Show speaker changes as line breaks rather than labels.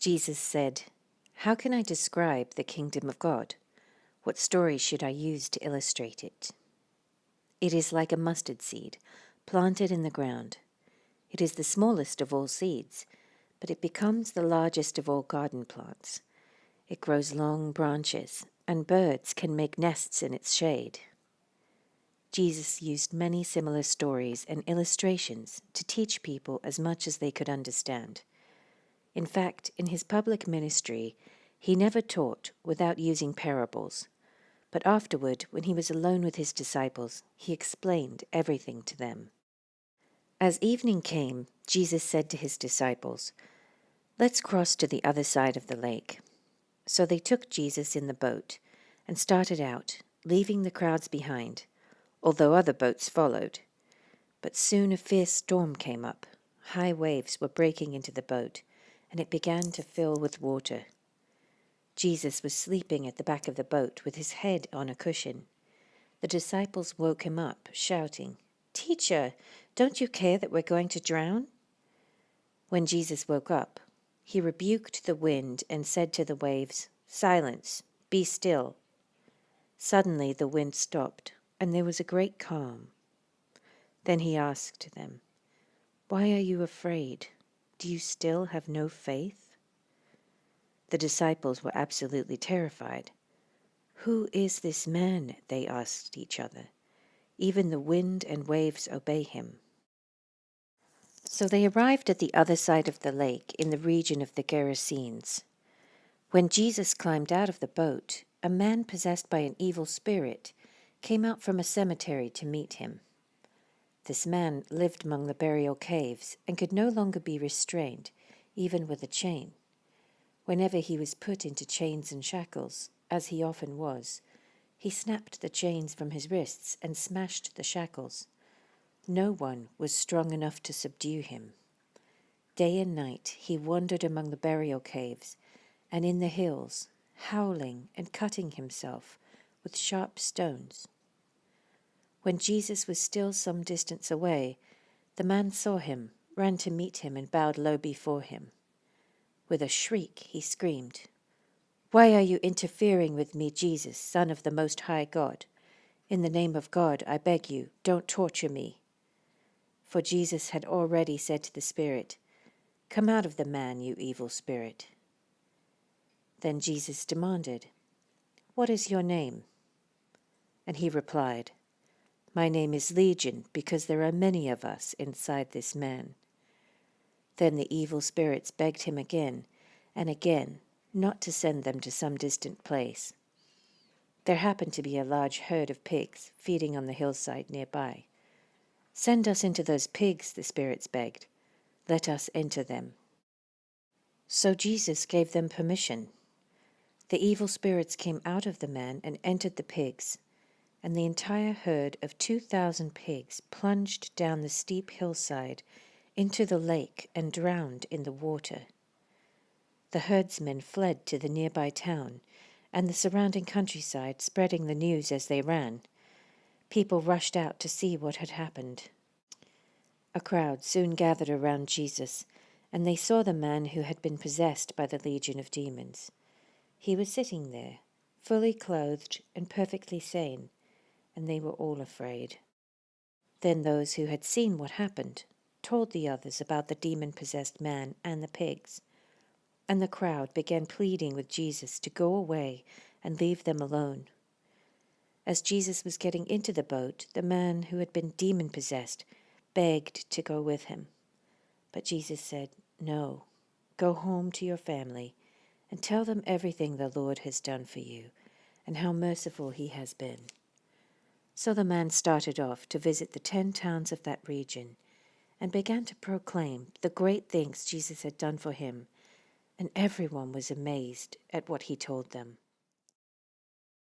Jesus said, "How can I describe the kingdom of God? What story should I use to illustrate it? It is like a mustard seed planted in the ground. It is the smallest of all seeds, but it becomes the largest of all garden plants. It grows long branches, and birds can make nests in its shade." Jesus used many similar stories and illustrations to teach people as much as they could understand. In fact, in his public ministry, he never taught without using parables, but afterward, when he was alone with his disciples, he explained everything to them. As evening came, Jesus said to his disciples, "Let's cross to the other side of the lake." So they took Jesus in the boat and started out, leaving the crowds behind, although other boats followed. But soon a fierce storm came up. High waves were breaking into the boat, and it began to fill with water. Jesus was sleeping at the back of the boat with his head on a cushion. The disciples woke him up, shouting, "Teacher, don't you care that we're going to drown?" When Jesus woke up, he rebuked the wind and said to the waves, "Silence, be still." Suddenly the wind stopped, and there was a great calm. Then he asked them, "Why are you afraid? Do you still have no faith?" The disciples were absolutely terrified. "Who is this man?" they asked each other. "Even the wind and waves obey him." So they arrived at the other side of the lake in the region of the Gerasenes. When Jesus climbed out of the boat, a man possessed by an evil spirit came out from a cemetery to meet him. This man lived among the burial caves and could no longer be restrained, even with a chain. Whenever he was put into chains and shackles, as he often was, he snapped the chains from his wrists and smashed the shackles. No one was strong enough to subdue him. Day and night he wandered among the burial caves and in the hills, howling and cutting himself with sharp stones. When Jesus was still some distance away, the man saw him, ran to meet him, and bowed low before him. With a shriek, he screamed, "Why are you interfering with me, Jesus, Son of the Most High God? In the name of God, I beg you, don't torture me." For Jesus had already said to the spirit, "Come out of the man, you evil spirit." Then Jesus demanded, "What is your name?" And he replied, "My name is Legion, because there are many of us inside this man." Then the evil spirits begged him again and again not to send them to some distant place. There happened to be a large herd of pigs feeding on the hillside nearby. "Send us into those pigs," the spirits begged. "Let us enter them." So Jesus gave them permission. The evil spirits came out of the man and entered the pigs, and the entire herd of 2,000 pigs plunged down the steep hillside into the lake and drowned in the water. The herdsmen fled to the nearby town and the surrounding countryside, spreading the news as they ran. People rushed out to see what had happened. A crowd soon gathered around Jesus, and they saw the man who had been possessed by the legion of demons. He was sitting there, fully clothed and perfectly sane, and they were all afraid. Then those who had seen what happened told the others about the demon-possessed man and the pigs, and the crowd began pleading with Jesus to go away and leave them alone. As Jesus was getting into the boat, the man who had been demon-possessed begged to go with him. But Jesus said, "No, go home to your family and tell them everything the Lord has done for you and how merciful he has been." So the man started off to visit the 10 towns of that region and began to proclaim the great things Jesus had done for him, and everyone was amazed at what he told them.